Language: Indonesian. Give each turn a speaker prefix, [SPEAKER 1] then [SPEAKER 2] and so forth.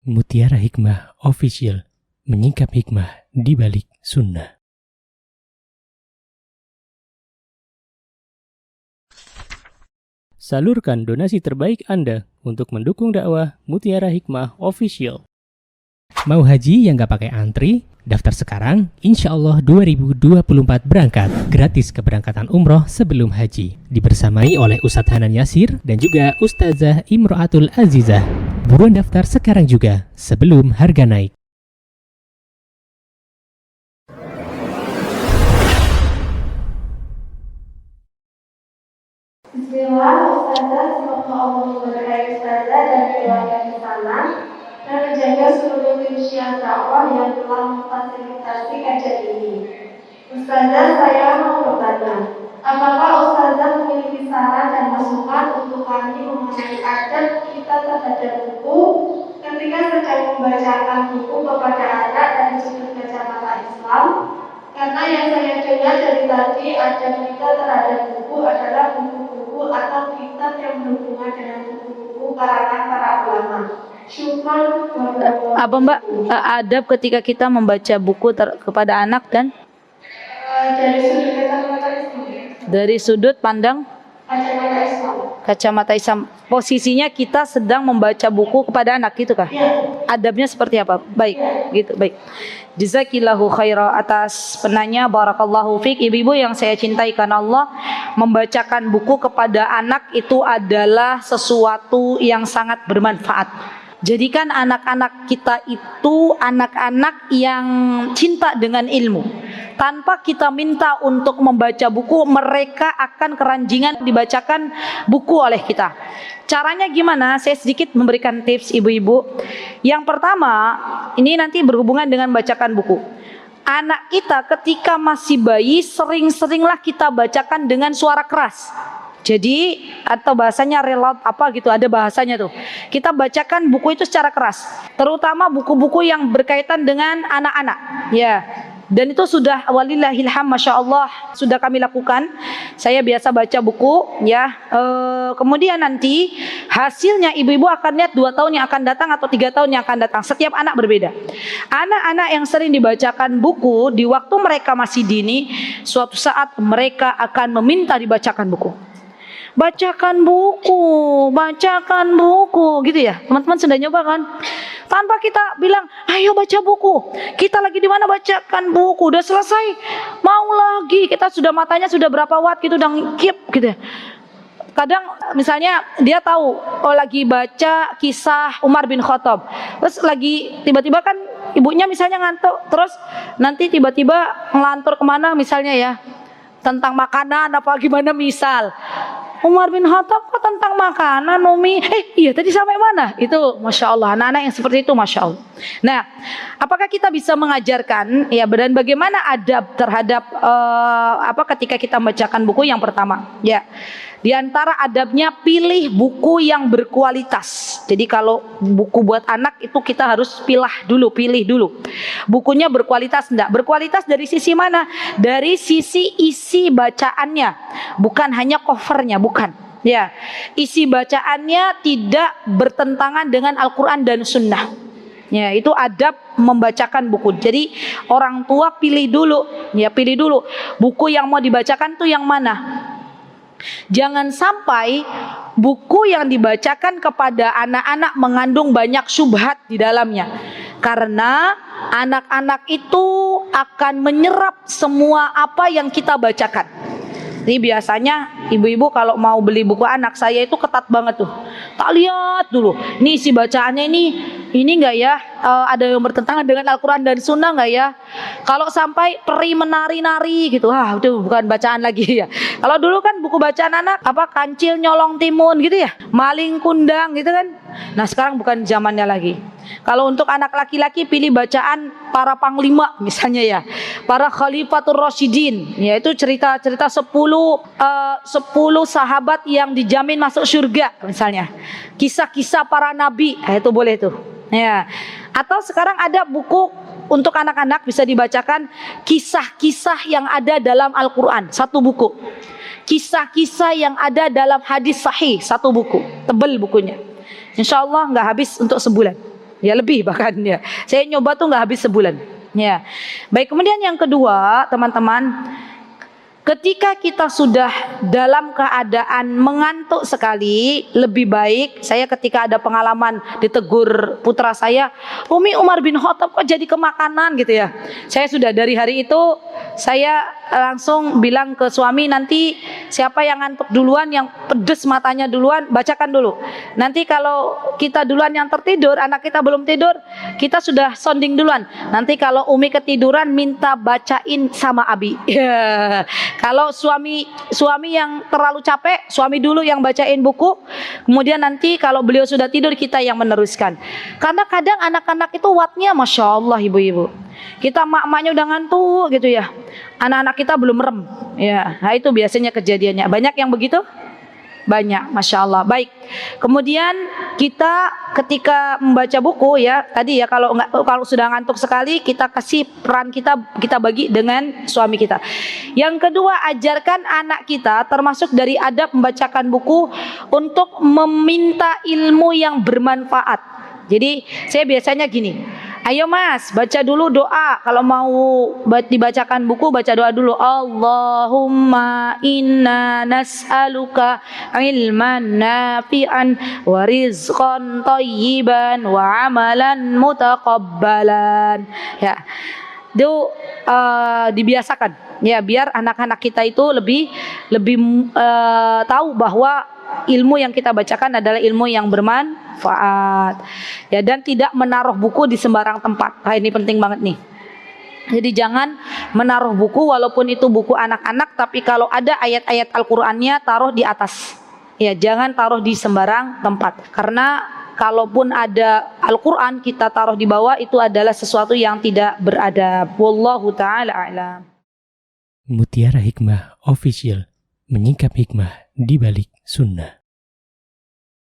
[SPEAKER 1] Mutiara Hikmah Official, menyingkap hikmah di balik sunnah. Salurkan donasi terbaik Anda untuk mendukung dakwah Mutiara Hikmah Official. Mau haji yang gak pakai antri? Daftar sekarang, insya Allah 2024 berangkat. Gratis keberangkatan umroh sebelum haji. Dibersamai oleh Ustadz Hanan Yasir dan juga Ustazah Imro'atul Azizah. Buruan daftar sekarang juga, sebelum harga naik.
[SPEAKER 2] Bismillah, Ustazah, semoga Allah memberkahi Ustazah dan keluarga di sana dan menjaga seluruh tim syiar dakwah yang telah memfasilitasi kajian ini. Ustazah, saya mau bertanya, apakah Ustazah memiliki saran dan masukan untuk kami mengenai adab kita terhadap buku ketika sedang membacakan buku kepada anak dari sudut kacamata Islam? Karena yang saya dengar dari tadi adab kita terhadap buku adalah buku-buku atau kitab yang berhubungan dengan buku-buku karangan para ulama.
[SPEAKER 3] Apa Mbak adab ketika kita membaca buku kepada anak dan
[SPEAKER 2] dari sudut kacamata Islam.
[SPEAKER 3] Dari sudut pandang
[SPEAKER 2] Kacamata Islam.
[SPEAKER 3] Kacamata Islam. Posisinya kita sedang membaca buku kepada anak, gitu kah?
[SPEAKER 2] Ya.
[SPEAKER 3] Adabnya seperti apa? Baik, gitu, baik. Jazakillahu khaira atas penanya, barakallahu fiik. Ibu-ibu yang saya cintai karena Allah, membacakan buku kepada anak itu adalah sesuatu yang sangat bermanfaat. Jadikan anak-anak kita itu anak-anak yang cinta dengan ilmu. Tanpa kita minta untuk membaca buku, mereka akan keranjingan dibacakan buku oleh kita. Caranya gimana? Saya sedikit memberikan tips ibu-ibu. Yang pertama, ini nanti berhubungan dengan bacakan buku. Anak kita ketika masih bayi, sering-seringlah kita bacakan dengan suara keras. Jadi atau bahasanya reload apa gitu, ada bahasanya tuh. Kita bacakan buku itu secara keras, terutama buku-buku yang berkaitan dengan anak-anak. Ya. Dan itu sudah walillahilham, masya Allah sudah kami lakukan. Saya biasa baca buku, ya. Kemudian nanti hasilnya ibu-ibu akan lihat 2 tahun yang akan datang atau 3 tahun yang akan datang. Setiap anak berbeda. Anak-anak yang sering dibacakan buku di waktu mereka masih dini, suatu saat mereka akan meminta dibacakan buku. Bacakan buku, gitu ya. Teman-teman sudah nyoba kan? Tanpa kita bilang, ayo baca buku. Kita lagi di mana bacakan buku? Udah selesai, mau lagi. Kita sudah matanya sudah berapa watt gitu, udah ngikip gitu ya. Kadang misalnya dia tahu, oh lagi baca kisah Umar bin Khattab. Terus lagi tiba-tiba kan ibunya misalnya ngantuk, terus nanti tiba-tiba ngelantur kemana misalnya ya, tentang makanan apa gimana misal. Umar bin Khattab kok tentang makanan, Umi? Iya tadi sampai mana? Itu Masya Allah, anak-anak yang seperti itu Masya Allah. Nah, apakah kita bisa mengajarkan ya, dan bagaimana adab terhadap ketika kita membacakan buku? Yang pertama, ya, di antara adabnya pilih buku yang berkualitas. Jadi kalau buku buat anak itu kita harus pilih dulu. Bukunya berkualitas enggak? Berkualitas dari sisi mana? Dari sisi isi bacaannya, bukan hanya covernya, bukan. Ya, isi bacaannya tidak bertentangan dengan Al-Quran dan Sunnah. Ya, itu adab membacakan buku. Jadi orang tua pilih dulu buku yang mau dibacakan tuh yang mana. Jangan sampai buku yang dibacakan kepada anak-anak mengandung banyak syubhat di dalamnya. Karena anak-anak itu akan menyerap semua apa yang kita bacakan. Jadi biasanya ibu-ibu kalau mau beli buku anak, saya itu ketat banget tuh. Tak lihat dulu, nih si bacaannya ini enggak ya, ada yang bertentangan dengan Al-Quran dan Sunnah enggak ya? Kalau sampai peri menari-nari gitu, itu bukan bacaan lagi ya. Kalau dulu kan buku bacaan anak kancil nyolong timun gitu ya, maling kundang gitu kan. Nah sekarang bukan zamannya lagi. Kalau untuk anak laki-laki pilih bacaan para panglima misalnya ya, para khalifatur rasyidin, yaitu cerita-cerita 10 sahabat yang dijamin masuk surga misalnya. Kisah-kisah para nabi, itu boleh tuh. Ya. Atau sekarang ada buku untuk anak-anak bisa dibacakan kisah-kisah yang ada dalam Al-Quran, 1 buku. Kisah-kisah yang ada dalam hadis sahih, 1 buku. Tebel bukunya. Insya Allah nggak habis untuk sebulan. Ya lebih bahkan ya. Saya nyoba tuh nggak habis sebulan. Ya. Baik, kemudian yang kedua, teman-teman, ketika kita sudah dalam keadaan mengantuk sekali, lebih baik, saya ketika ada pengalaman ditegur putra saya, Umi Umar bin Khattab kok jadi kemakanan gitu ya. Saya sudah dari hari itu, saya langsung bilang ke suami, nanti siapa yang ngantuk duluan, yang pedes matanya duluan, bacakan dulu. Nanti kalau kita duluan yang tertidur, anak kita belum tidur, kita sudah sounding duluan. Nanti kalau Umi ketiduran, minta bacain sama Abi. Kalau suami yang terlalu capek, suami dulu yang bacain buku, kemudian nanti kalau beliau sudah tidur, kita yang meneruskan. Karena kadang anak-anak itu wattnya Masya Allah ibu-ibu, kita mak-maknya udah ngantuk gitu ya, anak-anak kita belum merem ya. Nah itu biasanya kejadiannya. Banyak yang begitu? Banyak, Masya Allah. Baik, kemudian kita ketika membaca buku ya, tadi ya, kalau sudah ngantuk sekali, kita kasih peran kita bagi dengan suami kita. Yang kedua, ajarkan anak kita, termasuk dari adab membacakan buku, untuk meminta ilmu yang bermanfaat. Jadi saya biasanya gini, ayo mas, baca dulu doa. Kalau mau dibacakan buku, baca doa dulu. Allahumma inna nas'aluka ilman nafi'an wa rizqan thayyiban wa amalan mutaqabbalan. Ya, itu dibiasakan ya, biar anak-anak kita itu lebih tahu bahwa ilmu yang kita bacakan adalah ilmu yang bermanfaat ya, dan tidak menaruh buku di sembarang tempat. Nah, ini penting banget nih. Jadi jangan menaruh buku walaupun itu buku anak-anak, tapi kalau ada ayat-ayat Al-Qur'annya taruh di atas. Ya, jangan taruh di sembarang tempat. Karena kalaupun ada Al-Qur'an kita taruh di bawah, itu adalah sesuatu yang tidak beradab. Wallahu taala a'lam.
[SPEAKER 1] Mutiara Hikmah Official, menyingkap hikmah di balik sunnah.